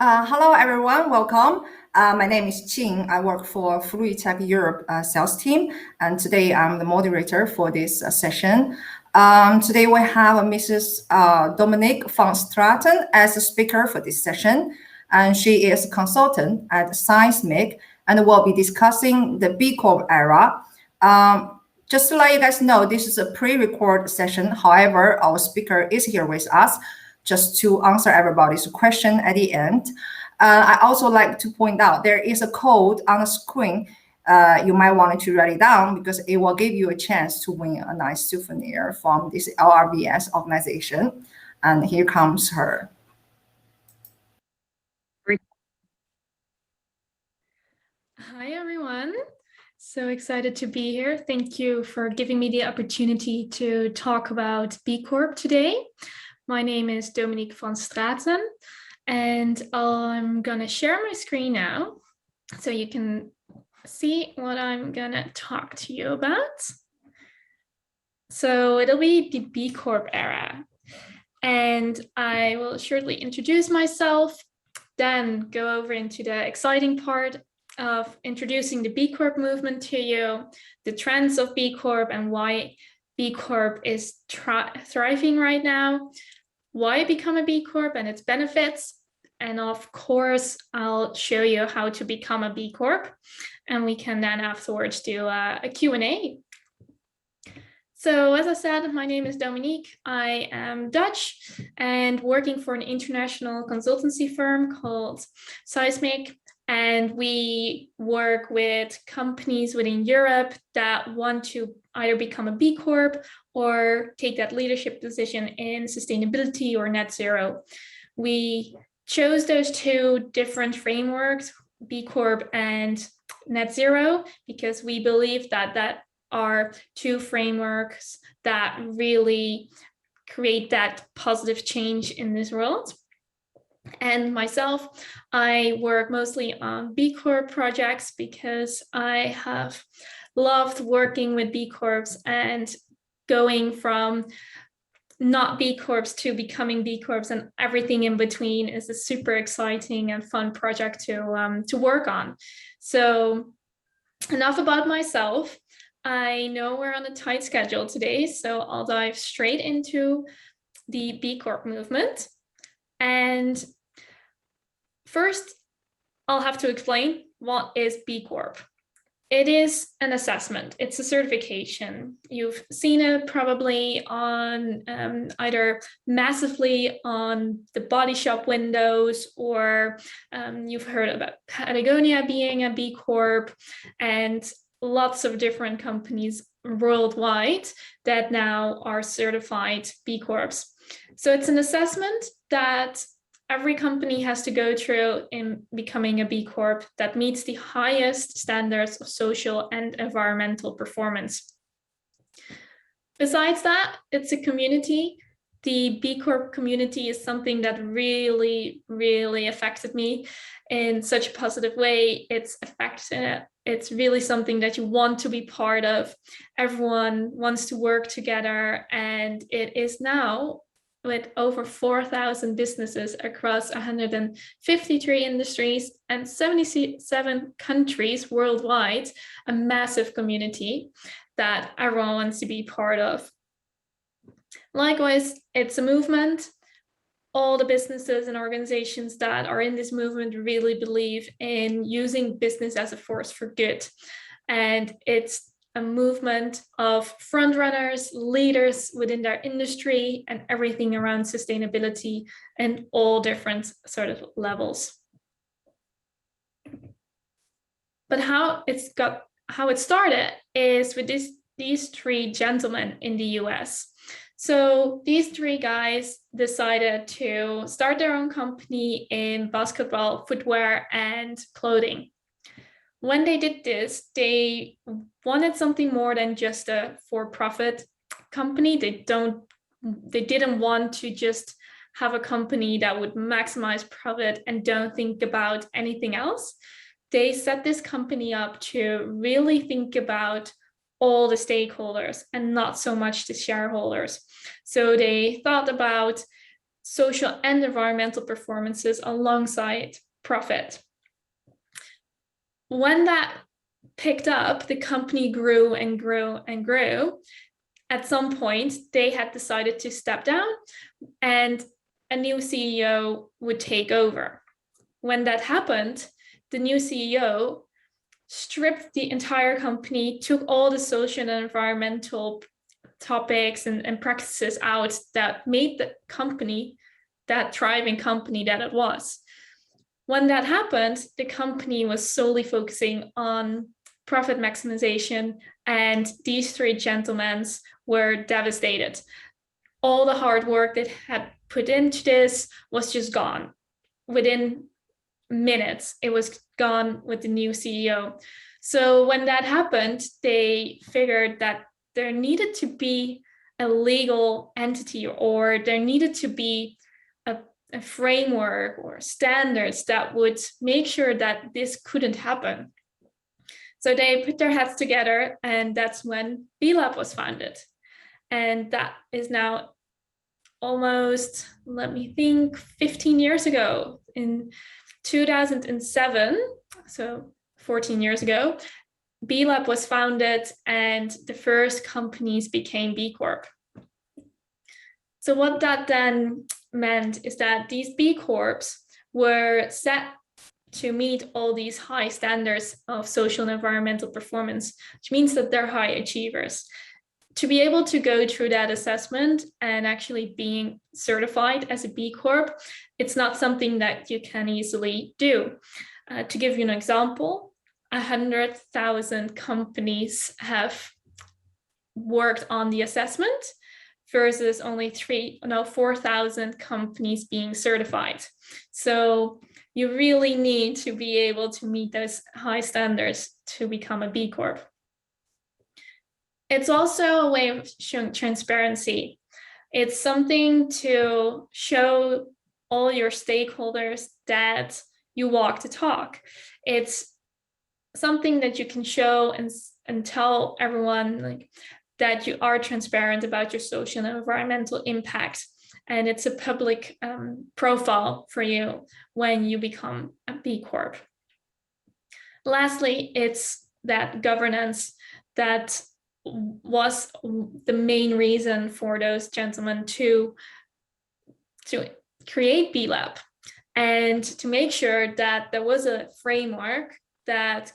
Hello, everyone. Welcome. My name is Qing. I work for Fluidtech Europe sales team, and today I'm the moderator for this session. Today we have Mrs. Dominique van Straaten as a speaker for this session, and she is a consultant at Seismic, and will be discussing the B Corp era. Just to let you guys know, this is a pre-recorded session. However, our speaker is here with us just to answer everybody's question at the end. I also like to point out there is a code on the screen. You might want to write it down because it will give you a chance to win a nice souvenir from this LRVS organization. And here comes her. Hi, everyone. So excited to be here. Thank you for giving me the opportunity to talk about B Corp today. My name is Dominique van Straaten, and I'm gonna share my screen now so you can see what I'm gonna talk to you about. So it'll be the B Corp era, and I will shortly introduce myself, then go over into the exciting part of introducing the B Corp movement to you, the trends of B Corp and why B Corp is thriving right now, why become a B Corp and its benefits. And of course, I'll show you how to become a B Corp. And we can then afterwards do a Q&A. So as I said, my name is Dominique. I am Dutch and working for an international consultancy firm called Seismic. And we work with companies within Europe that want to either become a B Corp or take that leadership position in sustainability or net zero. We chose those two different frameworks, B Corp and net zero, because we believe that are two frameworks that really create that positive change in this world. And myself, I work mostly on B Corp projects because I have loved working with B Corps and going from not B Corps to becoming B Corps and everything in between is a super exciting and fun project to work on. So enough about myself. I know we're on a tight schedule today, so I'll dive straight into the B Corp movement. And first, I'll have to explain what is B Corp. It is an assessment. It's a certification. You've seen it probably on either massively on the body shop windows, or you've heard about Patagonia being a B Corp, and lots of different companies worldwide that now are certified B Corps. So it's an assessment that every company has to go through in becoming a B Corp that meets the highest standards of social and environmental performance. Besides that, it's a community. The B Corp community is something that really, really affected me in such a positive way. It's really something that you want to be part of. Everyone wants to work together, and it is now, with over 4,000 businesses across 153 industries and 77 countries worldwide, a massive community that everyone wants to be part of. Likewise, it's a movement. All the businesses and organizations that are in this movement really believe in using business as a force for good. And it's a movement of frontrunners, leaders within their industry, and everything around sustainability and all different sort of levels. But how it started is with these three gentlemen in the US. So these three guys decided to start their own company in basketball, footwear, and clothing. When they did this, they wanted something more than just a for-profit company. They didn't want to just have a company that would maximize profit and don't think about anything else. They set this company up to really think about all the stakeholders and not so much the shareholders. So they thought about social and environmental performances alongside profit. When that picked up, the company grew and grew and grew. At some point, they had decided to step down and a new CEO would take over. When that happened, the new CEO stripped the entire company, took all the social and environmental topics and practices out that made the company that thriving company that it was. When that happened, the company was solely focusing on profit maximization, and these three gentlemen were devastated. All the hard work that had put into this was just gone. Within minutes, it was gone with the new CEO. So when that happened, they figured that there needed to be a legal entity, or there needed to be a framework or standards that would make sure that this couldn't happen. So they put their heads together, and that's when B Lab was founded. And that is now almost, 15 years ago. In 2007, so 14 years ago, B Lab was founded and the first companies became B Corp. So what that then meant is that these B Corps were set to meet all these high standards of social and environmental performance, which means that they're high achievers. To be able to go through that assessment and actually being certified as a B Corp, it's not something that you can easily do. To give you an example, 100,000 companies have worked on the assessment versus only 4,000 companies being certified. So you really need to be able to meet those high standards to become a B Corp. It's also a way of showing transparency. It's something to show all your stakeholders that you walk the talk. It's something that you can show and tell everyone that you are transparent about your social and environmental impact. And it's a public profile for you when you become a B Corp. Lastly, it's that governance that was the main reason for those gentlemen to create B Lab, and to make sure that there was a framework that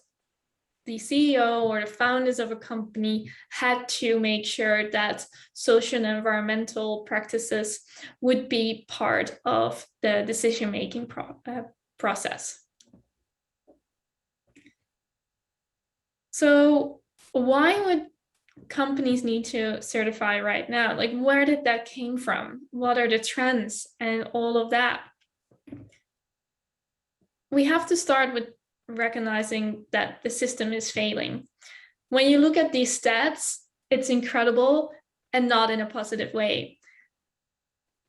the CEO or the founders of a company had to make sure that social and environmental practices would be part of the decision-making process. So why would companies need to certify right now? Where did that came from? What are the trends and all of that? We have to start with recognizing that the system is failing. When you look at these stats, it's incredible and not in a positive way.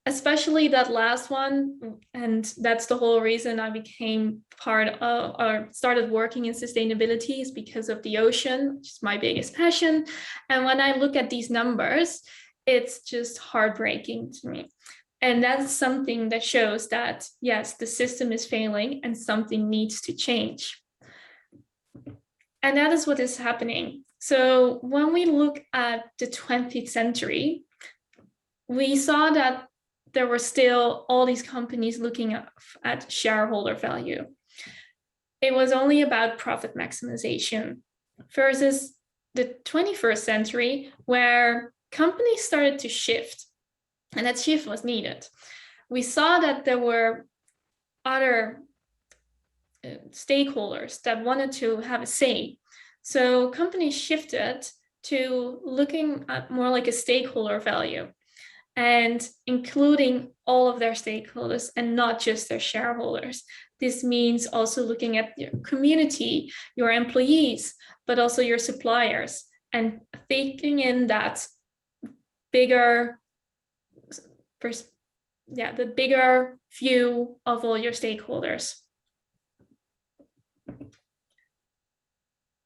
Especially that last one, and that's the whole reason I became part of or started working in sustainability, is because of the ocean, which is my biggest passion. And when I look at these numbers, it's just heartbreaking to me. And that's something that shows that, yes, the system is failing and something needs to change. And that is what is happening. So when we look at the 20th century, we saw that there were still all these companies looking at shareholder value. It was only about profit maximization, versus the 21st century, where companies started to shift, and that shift was needed. We saw that there were other stakeholders that wanted to have a say. So companies shifted to looking at more like a stakeholder value, and including all of their stakeholders and not just their shareholders. This means also looking at your community, your employees, but also your suppliers, and taking in that bigger, the bigger view of all your stakeholders.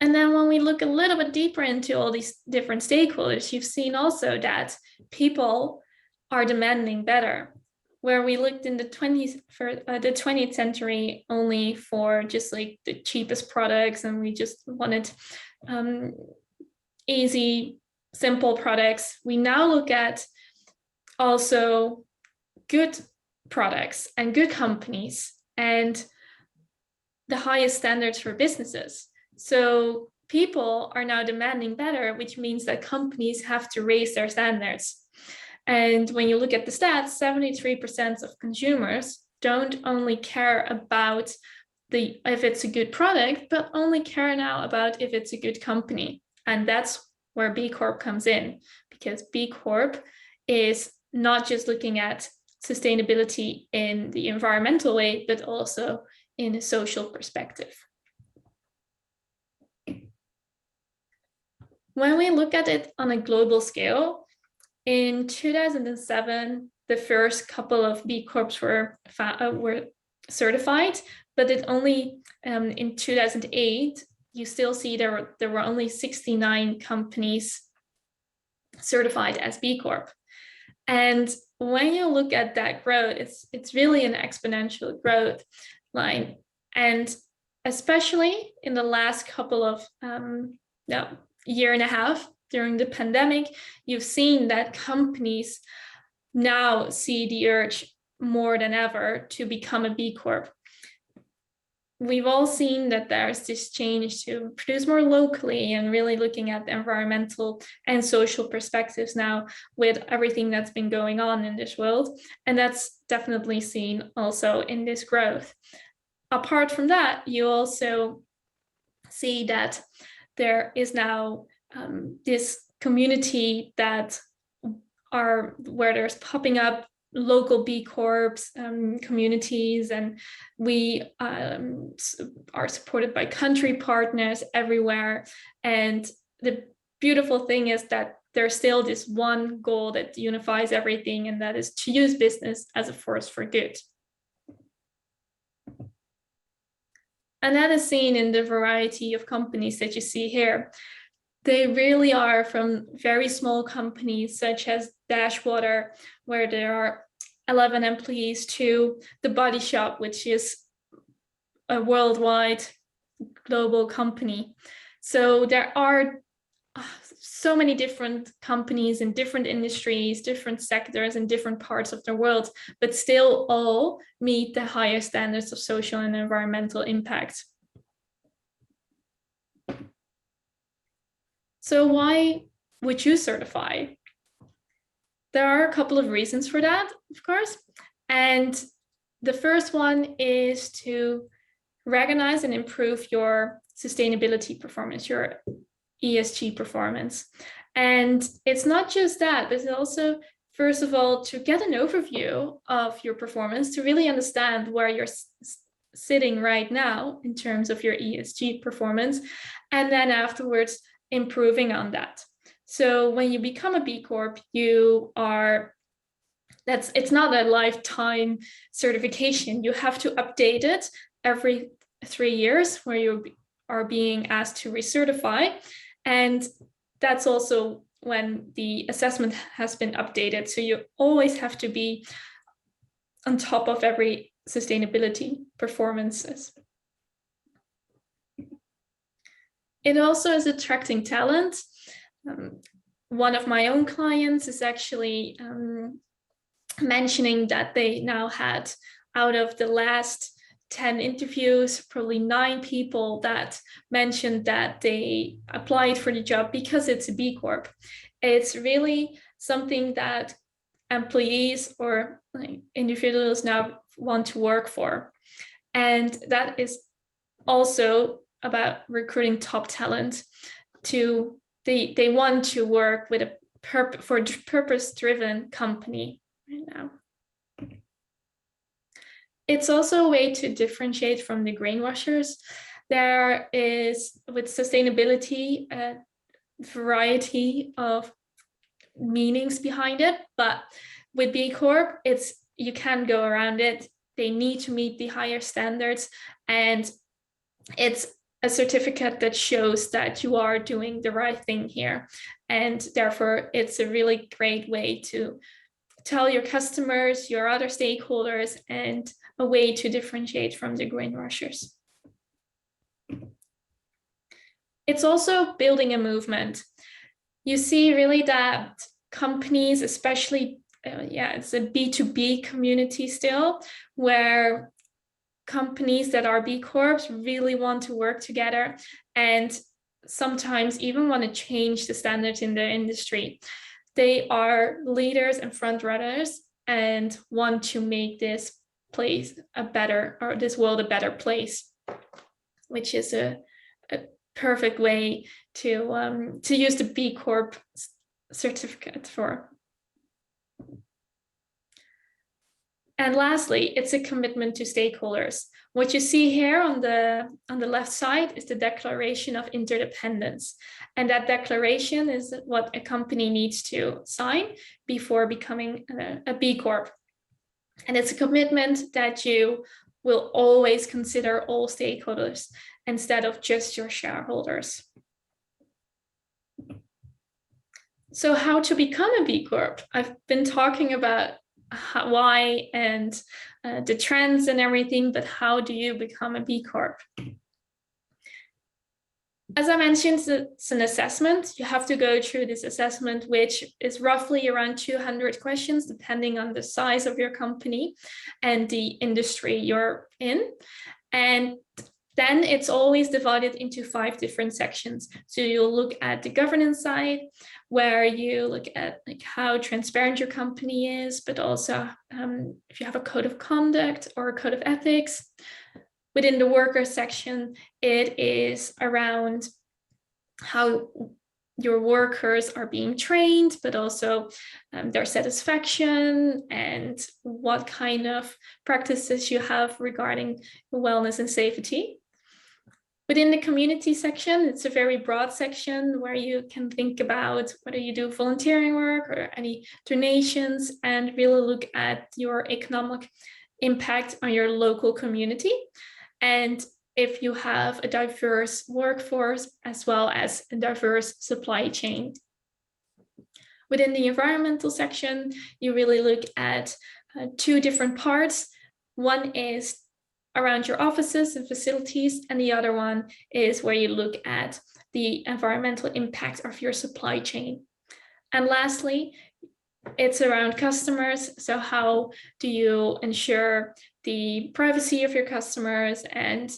And then when we look a little bit deeper into all these different stakeholders, you've seen also that people are demanding better. where we looked in the 20th century only for just like the cheapest products, and we just wanted easy, simple products. We now look at also good products and good companies and the highest standards for businesses. So people are now demanding better, which means that companies have to raise their standards. And when you look at the stats, 73% of consumers don't only care about if it's a good product, but only care now about if it's a good company. And that's where B Corp comes in, because B Corp is not just looking at sustainability in the environmental way, but also in a social perspective. When we look at it on a global scale, in 2007, the first couple of B Corps were certified, but it only in 2008, you still see there were only 69 companies certified as B Corp. And when you look at that growth, it's really an exponential growth line. And especially in the last couple of year and a half during the pandemic, you've seen that companies now see the urge more than ever to become a B Corp. We've all seen that there's this change to produce more locally and really looking at the environmental and social perspectives now with everything that's been going on in this world. And that's definitely seen also in this growth. Apart from that, you also see that there is now this community where there's popping up local B Corps communities, and we are supported by country partners everywhere. And the beautiful thing is that there's still this one goal that unifies everything, and that is to use business as a force for good. And that is seen in the variety of companies that you see here. They really are from very small companies such as Dashwater, where there are 11 employees, to The Body Shop, which is a worldwide global company. So there are so many different companies in different industries, different sectors, in different parts of the world, but still all meet the higher standards of social and environmental impact. So why would you certify? There are a couple of reasons for that, of course. And the first one is to recognize and improve your sustainability performance, your ESG performance. And it's not just that, but it's also, first of all, to get an overview of your performance, to really understand where you're sitting right now in terms of your ESG performance, and then afterwards improving on that. So when you become a B Corp, it's not a lifetime certification. You have to update it every 3 years, where you are being asked to recertify. And that's also when the assessment has been updated. So you always have to be on top of every sustainability performances. It also is attracting talent. One of my own clients is actually mentioning that they now had, out of the last 10 interviews, probably 9 people that mentioned that they applied for the job because it's a B Corp. It's really something that employees or individuals now want to work for. And that is also about recruiting top talent. They want to work with a purpose-driven company right now. It's also a way to differentiate from the greenwashers. There is, with sustainability, a variety of meanings behind it, but with B Corp, you can't go around it. They need to meet the higher standards, and it's a certificate that shows that you are doing the right thing here. And therefore, it's a really great way to tell your customers, your other stakeholders, and a way to differentiate from the green rushers. It's also building a movement. You see really that companies, especially, it's a B2B community still, where companies that are B Corps really want to work together and sometimes even want to change the standards in their industry. They are leaders and front runners and want to make this place a better, or this world a better place, which is a perfect way to use the B Corp certificate for. And lastly, it's a commitment to stakeholders. What you see here on the left side is the Declaration of Interdependence. And that declaration is what a company needs to sign before becoming a B Corp. And it's a commitment that you will always consider all stakeholders instead of just your shareholders. So how to become a B Corp? I've been talking about why and the trends and everything, but how do you become a B Corp? As I mentioned, it's an assessment. You have to go through this assessment, which is roughly around 200 questions, depending on the size of your company and the industry you're in. And then it's always divided into 5 different sections. So you'll look at the governance side, where you look at like how transparent your company is, but also if you have a code of conduct or a code of ethics. Within the worker section, it is around how your workers are being trained, but also their satisfaction and what kind of practices you have regarding wellness and safety. Within the community section, it's a very broad section where you can think about whether you do volunteering work or any donations and really look at your economic impact on your local community. And if you have a diverse workforce as well as a diverse supply chain. Within the environmental section, you really look at 2 different parts. One is around your offices and facilities, and the other one is where you look at the environmental impact of your supply chain. And lastly, it's around customers. So how do you ensure the privacy of your customers and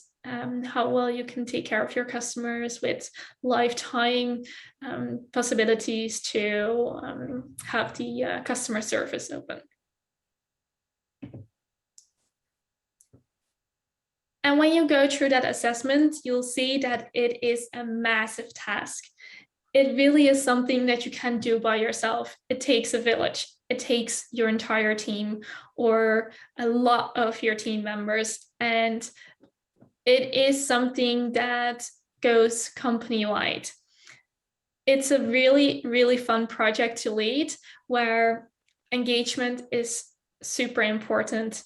how well you can take care of your customers with lifetime possibilities to have the customer service open. And when you go through that assessment, you'll see that it is a massive task. It really is something that you can't do by yourself. It takes a village. It takes your entire team or a lot of your team members. And it is something that goes company-wide. It's a really, really fun project to lead where engagement is super important.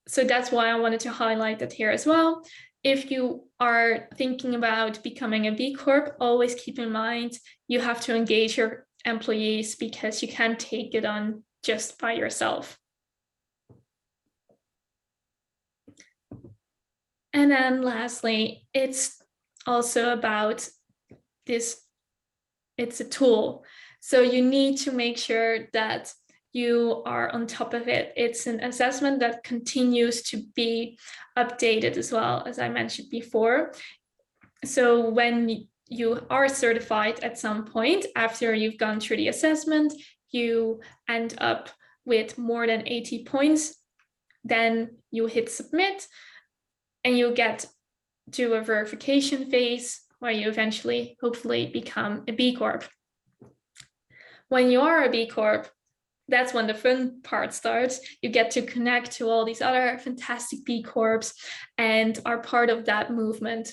So that's why I wanted to highlight that here as well. If you are thinking about becoming a B Corp, always keep in mind you have to engage your employees because you can't take it on just by yourself. And then lastly, it's also about this, it's a tool. So you need to make sure that you are on top of it. It's an assessment that continues to be updated as well, as I mentioned before. So when you are certified at some point, after you've gone through the assessment, you end up with more than 80 points, then you hit submit and you get to a verification phase where you eventually, hopefully, become a B Corp. When you are a B Corp, that's when the fun part starts. You get to connect to all these other fantastic B Corps and are part of that movement.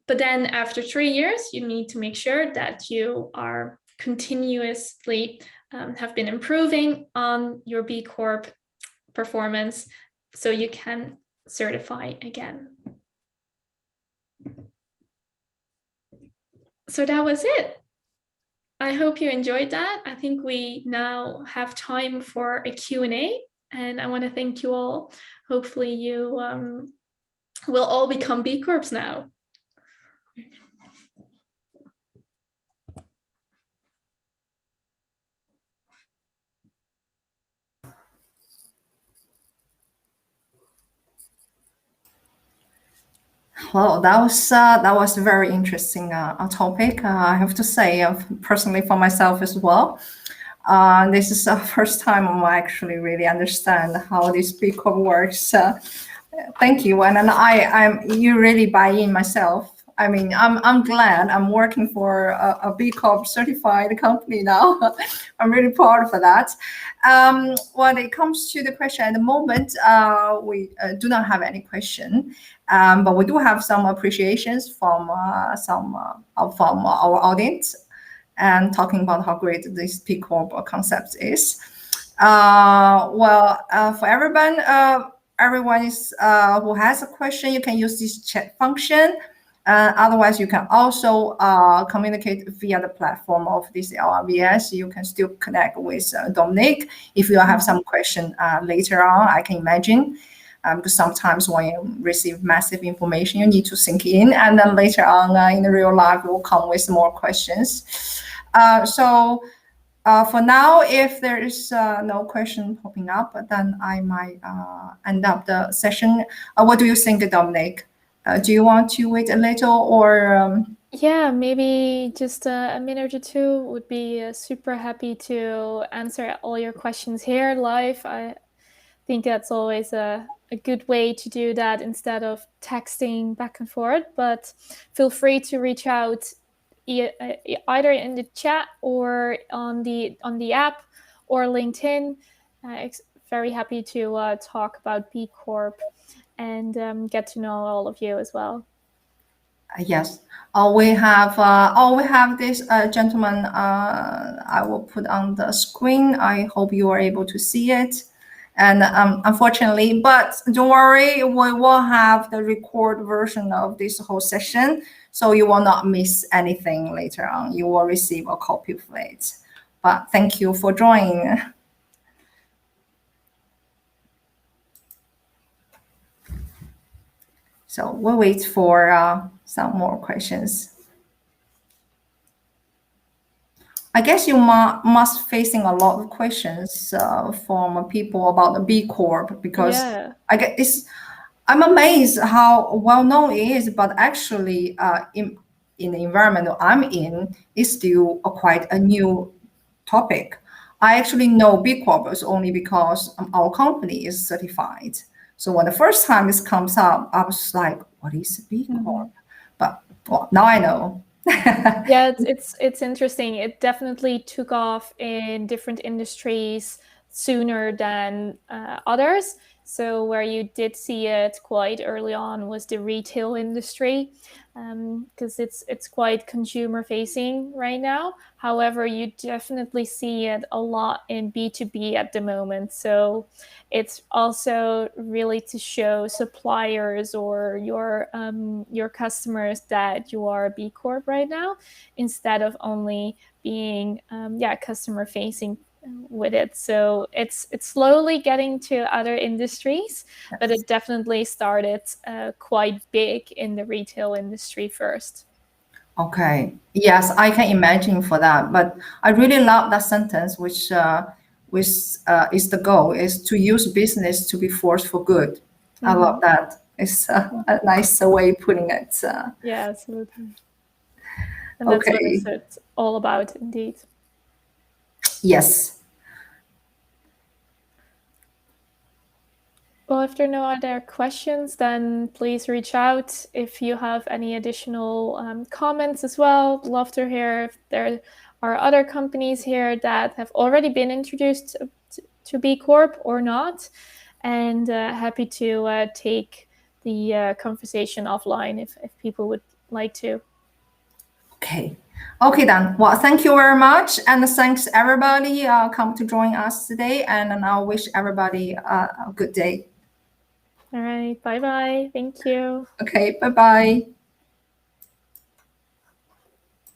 But then after 3 years, you need to make sure that you are continuously have been improving on your B Corp performance so you can certify again. So that was it. I hope you enjoyed that. I think we now have time for a Q&A, and I want to thank you all. Hopefully you will all become B Corps now. Well, that was a very interesting topic. I have to say, personally for myself as well. This is the first time I actually really understand how this B Corp works. Thank you, and you really buy in myself. I mean, I'm glad I'm working for a B Corp certified company now. I'm really proud for that. When it comes to the question at the moment, we do not have any question, but we do have some appreciations from our audience, and talking about how great this B Corp concept is. For everyone is who has a question, you can use this chat function. Otherwise, you can also communicate via the platform of this LRVS. You can still connect with Dominique if you have some question later on. I can imagine. Because sometimes when you receive massive information, you need to sink in, and then later on in the real life, will come with more questions. For now, if there is no question popping up, then I might end up the session. What do you think, Dominique? Do you want to wait a little, or? Yeah, maybe just a minute or two. Would be super happy to answer all your questions here live. I think that's always a good way to do that instead of texting back and forth. But feel free to reach out either in the chat or on the app or LinkedIn. Very happy to talk about B Corp and get to know all of you as well. Yes, we have this gentleman. I will put on the screen. I hope you are able to see it. And unfortunately, but don't worry, we will have the record version of this whole session, so you will not miss anything later on. You will receive a copy of it. But thank you for joining. So we'll wait for some more questions. I guess you must facing a lot of questions from people about the B Corp, because I guess I'm amazed how well known it is, but actually in the environment I'm in, it's still quite a new topic. I actually know B Corp is only because our company is certified. So when the first time this comes up, I was like, what is a B Corp? But well, now I know. Yeah, it's interesting. It definitely took off in different industries sooner than others. So where you did see it quite early on was the retail industry, because it's quite consumer facing right now. However, you definitely see it a lot in B2B at the moment. So it's also really to show suppliers or your customers that you are a B Corp right now, instead of only being customer facing with it. So it's slowly getting to other industries, but it definitely started quite big in the retail industry first. Okay. Yes, I can imagine for that. But I really love that sentence, which is the goal, is to use business to be force for good. I love that. It's a nice way of putting it. Yeah, absolutely. And that's what it's all about, indeed. Yes. Well, if there are no other questions, then please reach out if you have any additional comments as well. Love to hear if there are other companies here that have already been introduced to B Corp or not. And happy to take the conversation offline if people would like to. Okay then. Well, thank you very much, and thanks everybody come to join us today, and I wish everybody a good day. All right, bye bye. Thank you. Okay, bye bye.